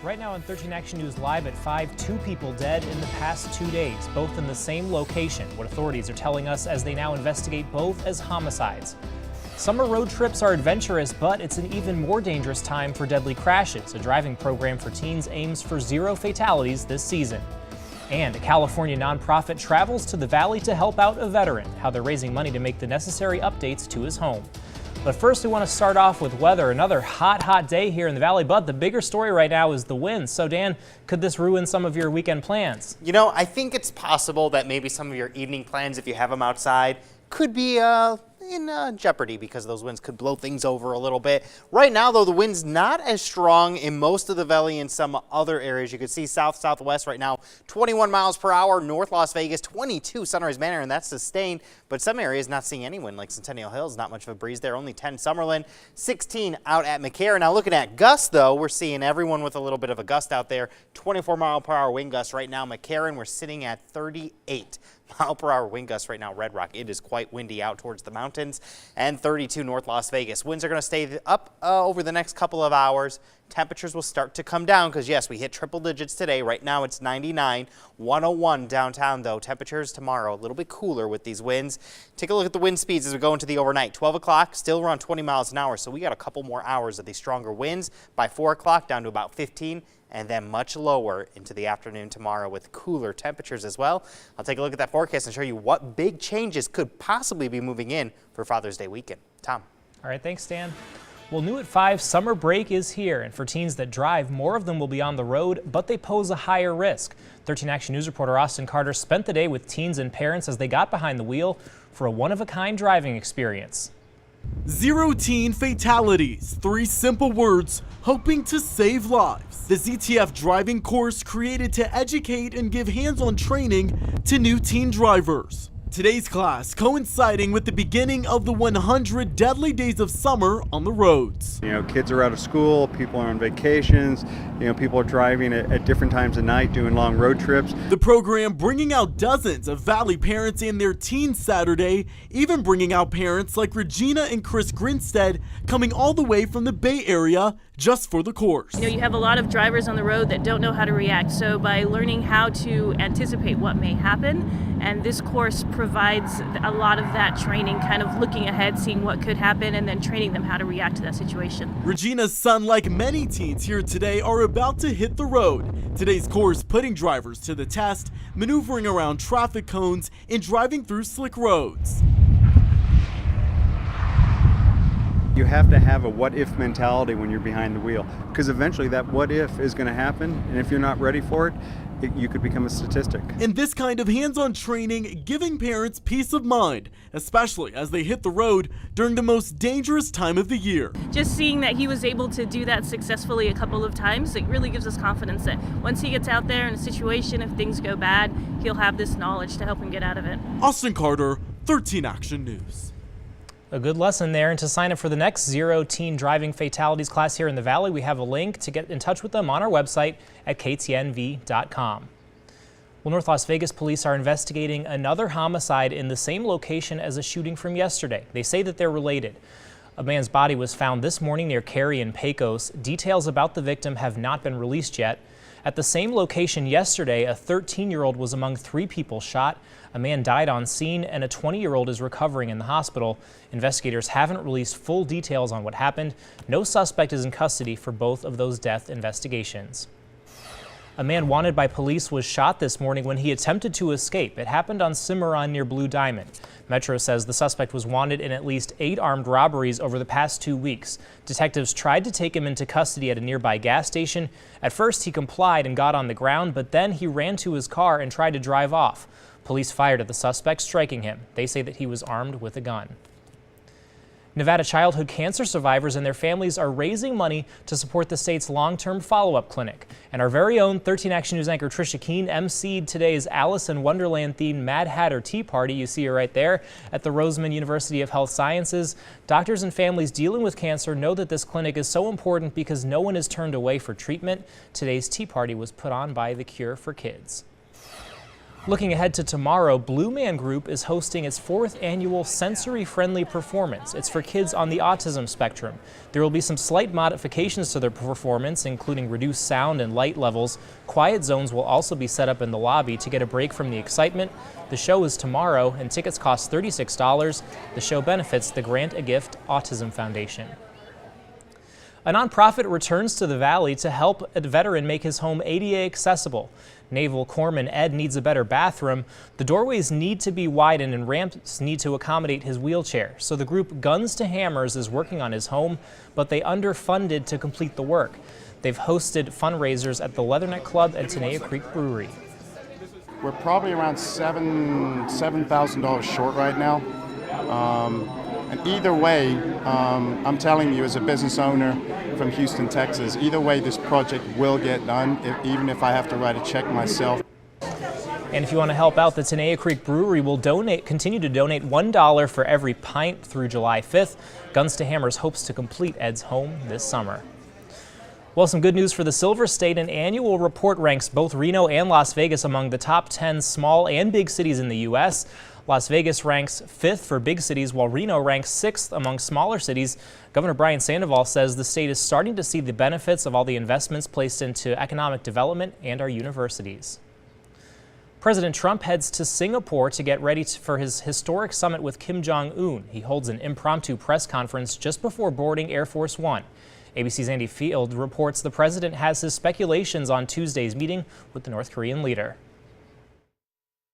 Right now on 13 Action News Live at 5, 2 people dead in the past 2 days, both in the same location. What authorities are telling us as they now investigate both as homicides. Summer road trips are adventurous, but it's an even more dangerous time for deadly crashes. A driving program for teens aims for 0 fatalities this season. And a California nonprofit travels to the Valley to help out a veteran, how they're raising money to make the necessary updates to his home. But first, we want to start off with weather. Another hot day here in the Valley, but the bigger story right now is the winds. So Dan, could this ruin some of your weekend plans? You know, I think it's possible that maybe some of your evening plans, if you have them outside, could be in jeopardy because those winds could blow things over a little bit. Right now, though, the wind's not as strong in most of the Valley and some other areas. You can see southwest right now, 21 miles per hour, north Las Vegas, 22 Sunrise Manor, and that's sustained. But some areas not seeing any wind, like Centennial Hills, not much of a breeze there, only 10 Summerlin, 16 out at McCarran. Now looking at gusts, though, we're seeing everyone with a little bit of a gust out there. 24 mile per hour wind gusts right now. McCarran, we're sitting at 38 mile per hour wind gusts right now. Red Rock, it is quite windy out towards the mountains, and 32 north Las Vegas. Winds are going to stay up over the next couple of hours. Temperatures will start to come down because, yes, we hit triple digits today. Right now it's 99, 101 downtown, though. Temperatures tomorrow a little bit cooler with these winds. Take a look at the wind speeds as we go into the overnight. 12 o'clock, still around 20 miles an hour, so we got a couple more hours of these stronger winds. By 4 o'clock, down to about 15, and then much lower into the afternoon tomorrow with cooler temperatures as well. I'll take a look at that forecast and show you what big changes could possibly be moving in for Father's Day weekend. Tom. All right, thanks, Dan. Well, new at 5, summer break is here, and for teens that drive, more of them will be on the road, but they pose a higher risk. 13 Action News reporter Austin Carter spent the day with teens and parents as they got behind the wheel for a one-of-a-kind driving experience. 0 teen fatalities, 3 simple words, hoping to save lives. The ZTF driving course created to educate and give hands-on training to new teen drivers. Today's class coinciding with the beginning of the 100 deadly days of summer on the roads. You know, kids are out of school, people are on vacations, you know, people are driving at different times of night doing long road trips. The program bringing out dozens of Valley parents and their teens Saturday, even bringing out parents like Regina and Chris Grinstead coming all the way from the Bay Area just for the course. You know, you have a lot of drivers on the road that don't know how to react, so by learning how to anticipate what may happen, and this course provides a lot of that training, kind of looking ahead, seeing what could happen, and then training them how to react to that situation. Regina's son, like many teens here today, are about to hit the road. Today's course putting drivers to the test, maneuvering around traffic cones and driving through slick roads. You have to have a what-if mentality when you're behind the wheel, because eventually that what-if is going to happen, and if you're not ready for it, you could become a statistic. And this kind of hands-on training giving parents peace of mind, especially as they hit the road during the most dangerous time of the year. Just seeing that he was able to do that successfully a couple of times, it really gives us confidence that once he gets out there in a situation, if things go bad, he'll have this knowledge to help him get out of it. Austin Carter, 13 Action News. A good lesson there, and to sign up for the next 0 teen driving fatalities class here in the Valley, we have a link to get in touch with them on our website at ktnv.com. Well, North Las Vegas police are investigating another homicide in the same location as a shooting from yesterday. They say that they're related. A man's body was found this morning near Cary and Pecos. Details about the victim have not been released yet. At the same location yesterday, a 13-year-old was among 3 people shot. A man died on scene, and a 20-year-old is recovering in the hospital. Investigators haven't released full details on what happened. No suspect is in custody for both of those death investigations. A man wanted by police was shot this morning when he attempted to escape. It happened on Cimarron near Blue Diamond. Metro says the suspect was wanted in at least 8 armed robberies over the past 2 weeks. Detectives tried to take him into custody at a nearby gas station. At first, he complied and got on the ground, but then he ran to his car and tried to drive off. Police fired at the suspect, striking him. They say that he was armed with a gun. Nevada childhood cancer survivors and their families are raising money to support the state's long-term follow-up clinic. And our very own 13 Action News anchor Trisha Keene emceed today's Alice in Wonderland-themed Mad Hatter Tea Party. You see her right there at the Roseman University of Health Sciences. Doctors and families dealing with cancer know that this clinic is so important because no one is turned away for treatment. Today's tea party was put on by The Cure for Kids. Looking ahead to tomorrow, Blue Man Group is hosting its 4th annual sensory-friendly performance. It's for kids on the autism spectrum. There will be some slight modifications to their performance, including reduced sound and light levels. Quiet zones will also be set up in the lobby to get a break from the excitement. The show is tomorrow, and tickets cost $36. The show benefits the Grant a Gift Autism Foundation. A nonprofit returns to the Valley to help a veteran make his home ADA accessible. Naval Corpsman Ed needs a better bathroom. The doorways need to be widened and ramps need to accommodate his wheelchair. So the group Guns to Hammers is working on his home, but they underfunded to complete the work. They've hosted fundraisers at the Leatherneck Club and Tenaya Creek Brewery. We're probably around $7,000 short right now. And either way, I'm telling you as a business owner from Houston, Texas, either way this project will get done, even if I have to write a check myself. And if you want to help out, the Tenaya Creek Brewery will continue to donate $1 for every pint through July 5th. Guns to Hammers hopes to complete Ed's home this summer. Well, some good news for the Silver State. An annual report ranks both Reno and Las Vegas among the top 10 small and big cities in the U.S. Las Vegas ranks 5th for big cities, while Reno ranks 6th among smaller cities. Governor Brian Sandoval says the state is starting to see the benefits of all the investments placed into economic development and our universities. President Trump heads to Singapore to get ready for his historic summit with Kim Jong-un. He holds an impromptu press conference just before boarding Air Force One. ABC's Andy Field reports the president has his speculations on Tuesday's meeting with the North Korean leader.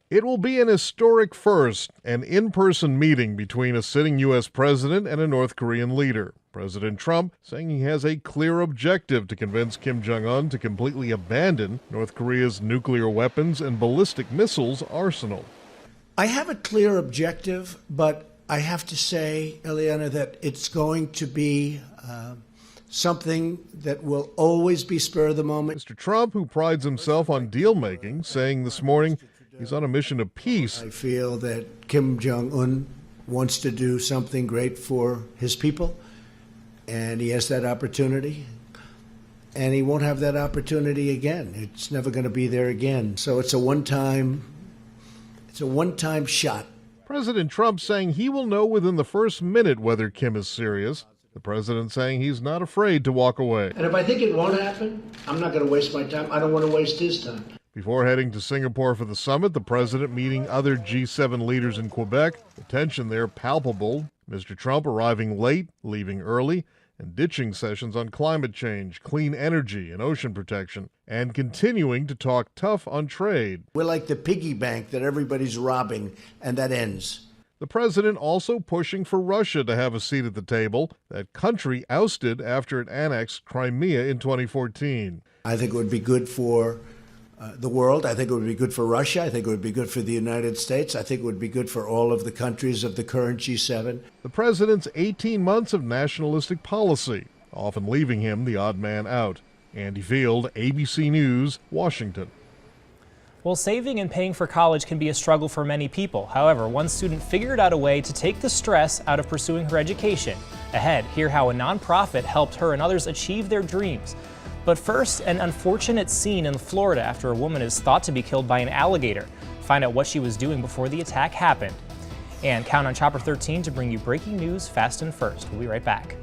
It will be an historic first, an in-person meeting between a sitting U.S. president and a North Korean leader. President Trump saying he has a clear objective to convince Kim Jong-un to completely abandon North Korea's nuclear weapons and ballistic missiles arsenal. I have a clear objective, but I have to say, Eliana, that it's going to be something that will always be spur of the moment. Mr. Trump, who prides himself on deal-making, saying this morning he's on a mission of peace. I feel that Kim Jong-un wants to do something great for his people, and he has that opportunity, and he won't have that opportunity again. It's never going to be there again. So it's a one-time shot. President Trump saying he will know within the first minute whether Kim is serious. The president saying he's not afraid to walk away. And if I think it won't happen, I'm not going to waste my time. I don't want to waste his time. Before heading to Singapore for the summit, the president meeting other G7 leaders in Quebec. The tension there palpable. Mr. Trump arriving late, leaving early, and ditching sessions on climate change, clean energy, and ocean protection, and continuing to talk tough on trade. We're like the piggy bank that everybody's robbing, and that ends. The president also pushing for Russia to have a seat at the table, that country ousted after it annexed Crimea in 2014. I think it would be good for the world. I think it would be good for Russia. I think it would be good for the United States. I think it would be good for all of the countries of the current G7. The president's 18 months of nationalistic policy, often leaving him the odd man out. Andy Field, ABC News, Washington. Well, saving and paying for college can be a struggle for many people. However, one student figured out a way to take the stress out of pursuing her education. Ahead, hear how a nonprofit helped her and others achieve their dreams. But first, an unfortunate scene in Florida after a woman is thought to be killed by an alligator. Find out what she was doing before the attack happened. And count on Chopper 13 to bring you breaking news fast and first. We'll be right back.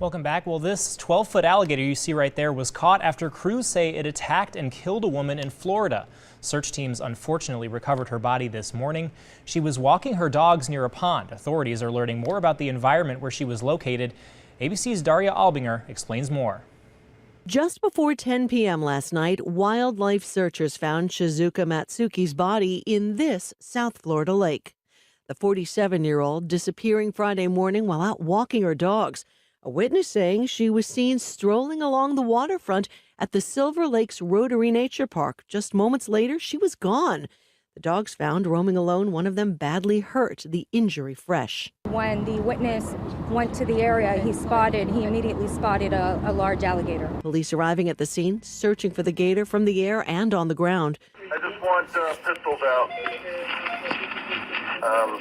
Welcome back. Well, this 12-foot alligator you see right there was caught after crews say it attacked and killed a woman in Florida. Search teams unfortunately recovered her body this morning. She was walking her dogs near a pond. Authorities are learning more about the environment where she was located. ABC's Daria Albinger explains more. Just before 10 p.m. last night, wildlife searchers found Shizuka Matsuki's body in this South Florida lake. The 47-year-old disappearing Friday morning while out walking her dogs. A witness saying she was seen strolling along the waterfront at the Silver Lakes Rotary Nature Park. Just moments later, she was gone. The dogs found roaming alone, one of them badly hurt, the injury fresh. When the witness went to the area, he immediately spotted a large alligator. Police arriving at the scene, searching for the gator from the air and on the ground. I just want pistols out.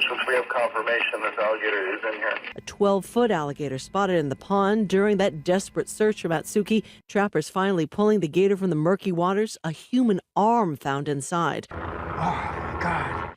since we have confirmation this alligator is in here. A 12-foot alligator spotted in the pond during that desperate search for Matsuki. Trappers finally pulling the gator from the murky waters. A human arm found inside. Oh, my God.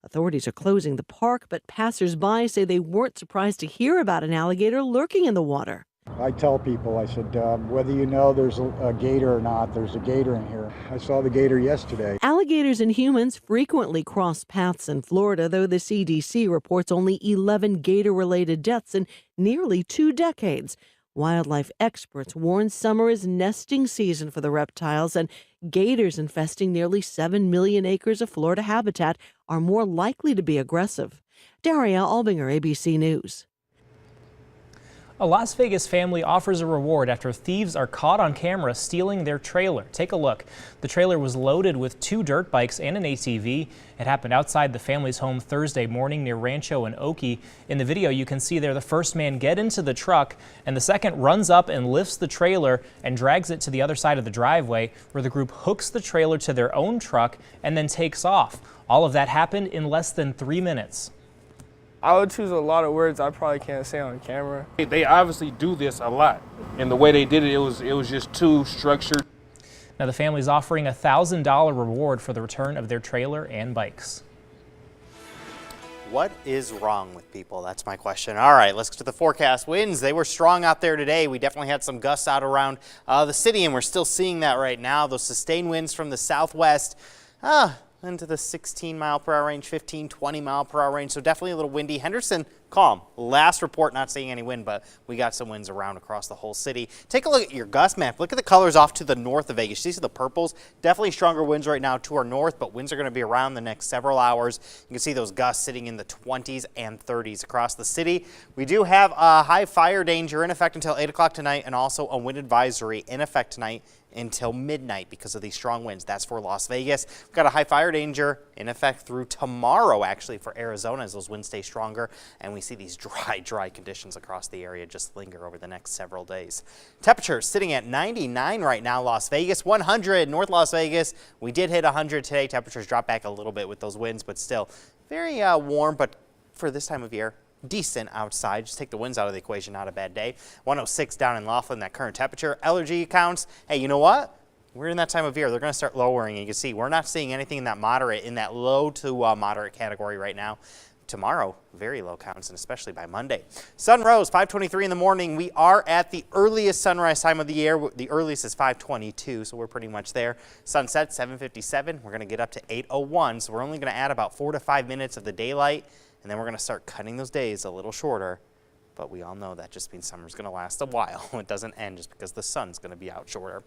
Authorities are closing the park, but passers-by say they weren't surprised to hear about an alligator lurking in the water. I tell people, I said, whether you know there's a gator or not, there's a gator in here. I saw the gator yesterday. Alligators and humans frequently cross paths in Florida, though the CDC reports only 11 gator-related deaths in nearly 2 decades. Wildlife experts warn summer is nesting season for the reptiles, and gators infesting nearly 7 million acres of Florida habitat are more likely to be aggressive. Daria Albinger, ABC News. A Las Vegas family offers a reward after thieves are caught on camera stealing their trailer. Take a look. The trailer was loaded with 2 dirt bikes and an ATV. It happened outside the family's home Thursday morning near Rancho and Oakey. In the video, you can see there the first man get into the truck and the second runs up and lifts the trailer and drags it to the other side of the driveway, where the group hooks the trailer to their own truck and then takes off. All of that happened in less than 3 minutes. I would choose a lot of words I probably can't say on camera. They obviously do this a lot, and the way they did it, it was just too structured. Now the family's offering a $1,000 reward for the return of their trailer and bikes. What is wrong with people? That's my question. All right, let's get to the forecast. Winds, they were strong out there today. We definitely had some gusts out around the city, and we're still seeing that right now. Those sustained winds from the southwest, into the 16-mile-per-hour range, 15, 20-mile-per-hour range. So definitely a little windy. Henderson, calm. Last report, not seeing any wind, but we got some winds around across the whole city. Take a look at your gust map. Look at the colors off to the north of Vegas. These are the purples. Definitely stronger winds right now to our north, but winds are going to be around the next several hours. You can see those gusts sitting in the 20s and 30s across the city. We do have a high fire danger in effect until 8 o'clock tonight, and also a wind advisory in effect tonight until midnight because of these strong winds. That's for Las Vegas. We've got a high fire danger in effect through tomorrow, actually, for Arizona as those winds stay stronger, and we see these dry conditions across the area just linger over the next several days. Temperatures sitting at 99 right now, Las Vegas, 100 North Las Vegas. We did hit 100 today. Temperatures dropped back a little bit with those winds, but still very warm, but for this time of year, decent outside. Just take the winds out of the equation, not a bad day. 106 down in Laughlin, that current temperature. Allergy counts, hey, you know what? We're in that time of year. They're going to start lowering. You can see we're not seeing anything in that moderate, in that low to moderate category right now. Tomorrow, very low counts, and especially by Monday. Sun rose 5:23 in the morning. We are at the earliest sunrise time of the year. The earliest is 5:22, so we're pretty much there. Sunset 7:57. We're going to get up to 8:01, so we're only going to add about 4 to 5 minutes of the daylight. And then we're going to start cutting those days a little shorter. But we all know that just means summer's going to last a while. It doesn't end just because the sun's going to be out shorter.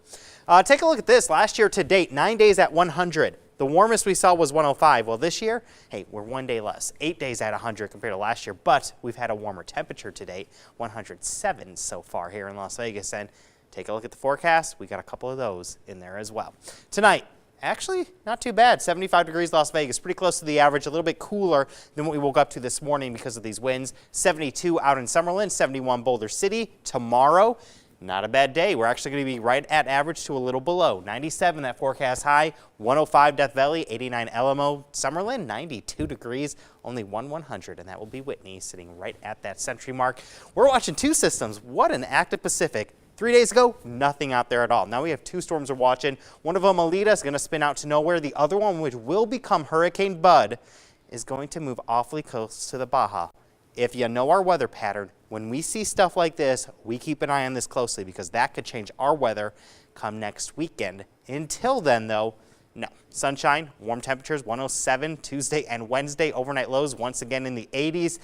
Take a look at this. Last year to date, 9 days at 100. The warmest we saw was 105. Well, this year, hey, we're 1 day less. 8 days at 100 compared to last year. But we've had a warmer temperature to date, 107 so far here in Las Vegas. And take a look at the forecast. We got a couple of those in there as well. Tonight, actually, not too bad. 75 degrees Las Vegas, pretty close to the average, a little bit cooler than what we woke up to this morning because of these winds. 72 out in Summerlin, 71 Boulder City. Tomorrow, not a bad day. We're actually going to be right at average to a little below. 97, that forecast high. 105 Death Valley, 89 Alamo. Summerlin, 92 degrees, only 100, and that will be Whitney sitting right at that century mark. We're watching 2 systems. What an active Pacific. 3 days ago, nothing out there at all. Now we have 2 storms we're watching. One of them, Alita, is going to spin out to nowhere. The other one, which will become Hurricane Bud, is going to move awfully close to the Baja. If you know our weather pattern, when we see stuff like this, we keep an eye on this closely because that could change our weather come next weekend. Until then, though, no. Sunshine, warm temperatures, 107 Tuesday and Wednesday. Overnight lows once again in the 80s.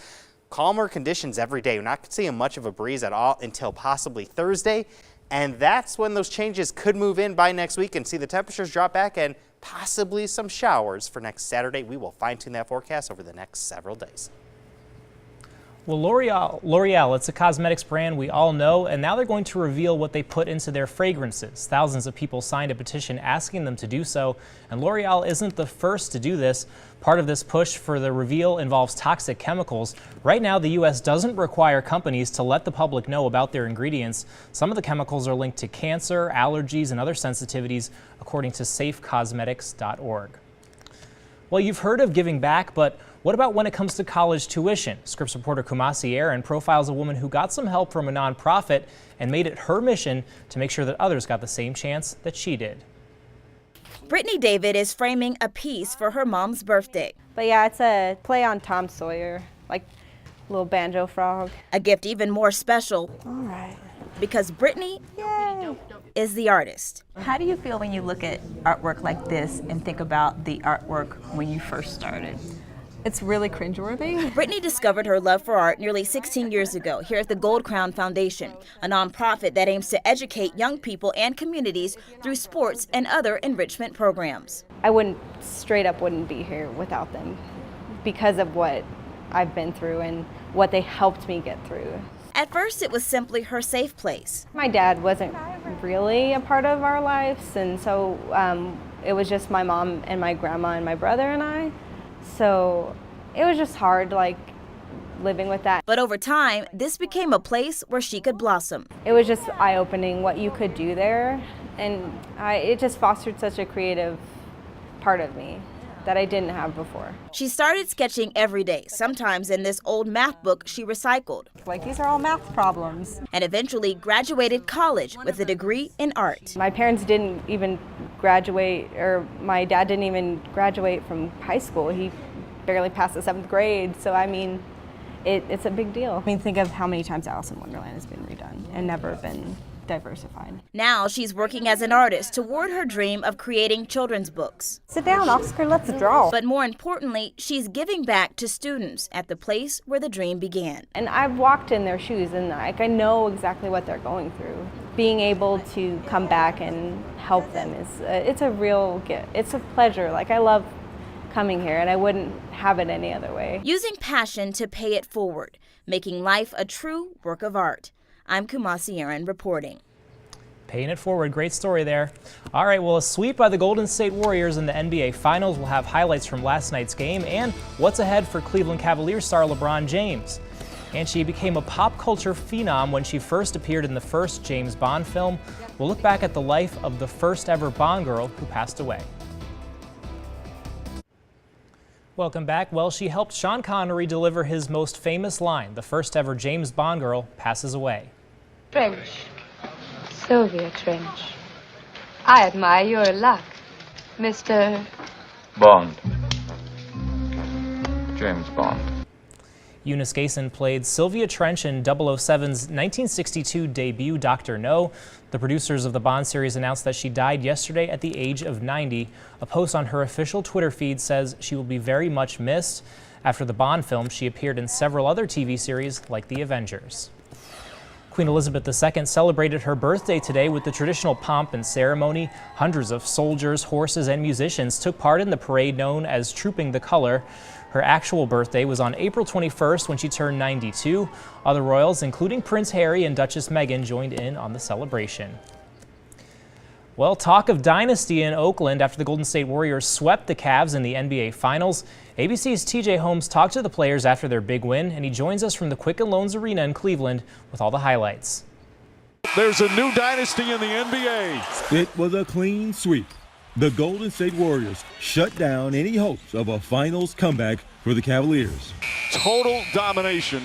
Calmer conditions every day. We're not seeing much of a breeze at all until possibly Thursday. And that's when those changes could move in by next week and see the temperatures drop back and possibly some showers for next Saturday. We will fine-tune that forecast over the next several days. Well, L'Oreal, it's a cosmetics brand we all know, and now they're going to reveal what they put into their fragrances. Thousands of people signed a petition asking them to do so, and L'Oreal isn't the first to do this. Part of this push for the reveal involves toxic chemicals. Right now, the U.S. doesn't require companies to let the public know about their ingredients. Some of the chemicals are linked to cancer, allergies, and other sensitivities, according to safecosmetics.org. Well, you've heard of giving back, but What about when it comes to college tuition? Scripps reporter Kumasi Aaron profiles a woman who got some help from a nonprofit and made it her mission to make sure that others got the same chance that she did. Brittany David is framing a piece for her mom's birthday. But yeah, it's a play on Tom Sawyer, like little banjo frog. A gift even more special. All right. Because Brittany is the artist. How do you feel when you look at artwork like this and think about the artwork when you first started? It's really cringeworthy. Brittany discovered her love for art nearly 16 years ago here at the Gold Crown Foundation, a nonprofit that aims to educate young people and communities through sports and other enrichment programs. I straight up wouldn't be here without them because of what I've been through and what they helped me get through. At first, it was simply her safe place. My dad wasn't really a part of our lives, and so it was just my mom and my grandma and my brother and I. So it was just hard, like, living with that. But over time, this became a place where she could blossom. It was just eye-opening what you could do there, and it just fostered such a creative part of me that I didn't have before. She started sketching every day, sometimes in this old math book she recycled. Like, these are all math problems. And eventually graduated college with a degree in art. My parents didn't even graduate, or my dad didn't even graduate from high school. He barely passed the 7th grade, so I mean, it's a big deal. I mean, think of how many times Alice in Wonderland has been redone and never been diversified. Now she's working as an artist toward her dream of creating children's books. Sit down, Oscar, let's draw. But more importantly, she's giving back to students at the place where the dream began. And I've walked in their shoes, and I know exactly what they're going through. Being able to come back and help them it's a real gift. It's a pleasure. Like, I love coming here, and I wouldn't have it any other way. Using passion to pay it forward, making life a true work of art. I'm Kumasi Aaron reporting. Paying it forward. Great story there. All right, well, a sweep by the Golden State Warriors in the NBA Finals. We'll have highlights from last night's game and what's ahead for Cleveland Cavaliers star LeBron James. And she became a pop culture phenom when she first appeared in the first James Bond film. We'll look back at the life of the first ever Bond girl who passed away. Welcome back. Well, she helped Sean Connery deliver his most famous line. The first ever James Bond girl passes away. Trench. Sylvia Trench. I admire your luck, Mr. Bond. James Bond. Eunice Gayson played Sylvia Trench in 007's 1962 debut, Dr. No. The producers of the Bond series announced that she died yesterday at the age of 90. A post on her official Twitter feed says she will be very much missed. After the Bond film, she appeared in several other TV series like The Avengers. Queen Elizabeth II celebrated her birthday today with the traditional pomp and ceremony. Hundreds of soldiers, horses, and musicians took part in the parade known as Trooping the Color. Her actual birthday was on April 21st when she turned 92. Other royals, including Prince Harry and Duchess Meghan, joined in on the celebration. Well, talk of dynasty in Oakland after the Golden State Warriors swept the Cavs in the NBA Finals. ABC's TJ Holmes talked to the players after their big win, and he joins us from the Quicken Loans Arena in Cleveland with all the highlights. There's a new dynasty in the NBA. It was a clean sweep. The Golden State Warriors shut down any hopes of a finals comeback for the Cavaliers. Total domination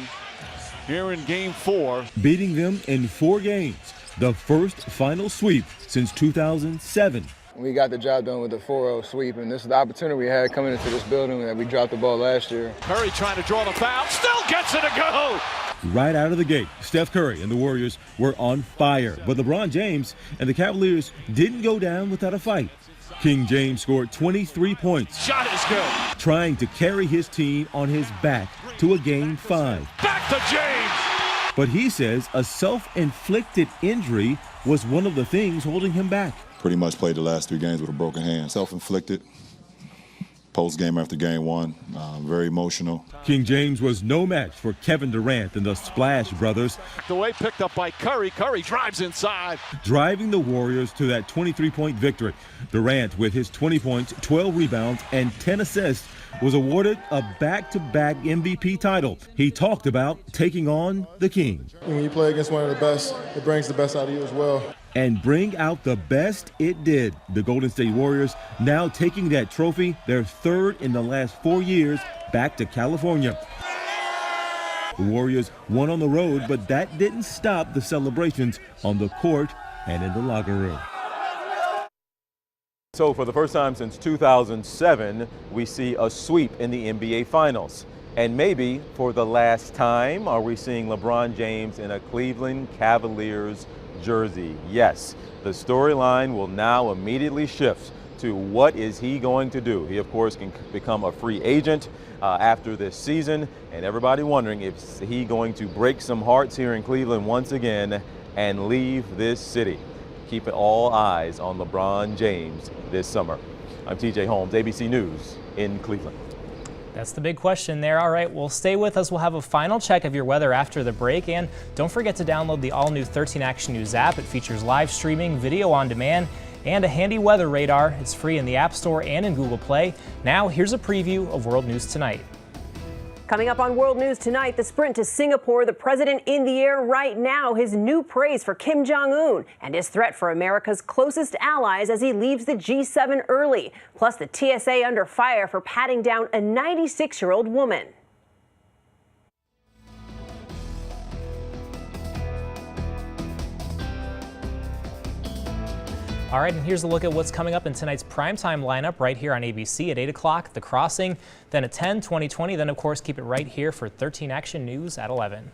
here in Game 4. Beating them in 4 games, the first final sweep since 2007. We got the job done with the 4-0 sweep, and this is the opportunity we had coming into this building that we dropped the ball last year. Curry trying to draw the foul, still gets it to go! Right out of the gate, Steph Curry and the Warriors were on fire, but LeBron James and the Cavaliers didn't go down without a fight. King James scored 23 points. Shot is good. Trying to carry his team on his back to a Game 5. Back to James! But he says a self-inflicted injury was one of the things holding him back. Pretty much played the last 3 games with a broken hand. Self-inflicted. Post-game after Game 1, very emotional. King James was no match for Kevin Durant and the Splash Brothers. The way picked up by Curry. Curry drives inside. Driving the Warriors to that 23-point victory. Durant, with his 20 points, 12 rebounds, and 10 assists, was awarded a back-to-back MVP title. He talked about taking on the King. When you play against one of the best, it brings the best out of you as well. And bring out the best it did. The Golden State Warriors now taking that trophy, their 3rd in the last 4 years, back to California. The Warriors won on the road, but that didn't stop the celebrations on the court and in the locker room. So for the first time since 2007, we see a sweep in the NBA Finals. And maybe for the last time, are we seeing LeBron James in a Cleveland Cavaliers jersey? Yes, the storyline will now immediately shift to what is he going to do. He, of course, can become a free agent after this season, and everybody wondering if he going to break some hearts here in Cleveland once again and leave this city. Keep all eyes on LeBron James this summer. I'm TJ Holmes, ABC News in Cleveland. That's the big question there. All right, well, stay with us. We'll have a final check of your weather after the break. And don't forget to download the all-new 13 Action News app. It features live streaming, video on demand, and a handy weather radar. It's free in the App Store and in Google Play. Now, here's a preview of World News Tonight. Coming up on World News Tonight, the sprint to Singapore, the president in the air right now, his new praise for Kim Jong-un, and his threat for America's closest allies as he leaves the G7 early. Plus, the TSA under fire for patting down a 96-year-old woman. All right, and here's a look at what's coming up in tonight's primetime lineup right here on ABC at 8 o'clock, The Crossing, then at 10, 20/20, then, of course, keep it right here for 13 Action News at 11.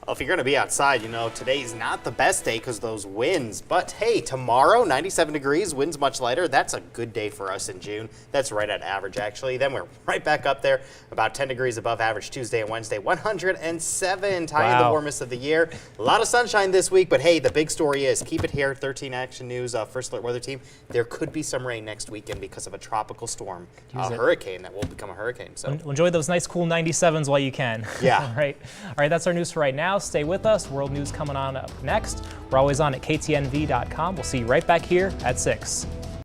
Well, if you're going to be outside, you know, today's not the best day because those winds. But, hey, tomorrow, 97 degrees, winds much lighter. That's a good day for us in June. That's right at average, actually. Then we're right back up there, about 10 degrees above average Tuesday and Wednesday. 107, tying the warmest of the year. A lot of sunshine this week, but, hey, the big story is, keep it here, 13 Action News, First Alert Weather Team. There could be some rain next weekend because of a tropical storm, a hurricane that will become a hurricane. So enjoy those nice, cool 97s while you can. Yeah. All right, that's our news for right now. Stay with us. World News coming on up next. We're always on at ktnv.com. We'll see you right back here at 6.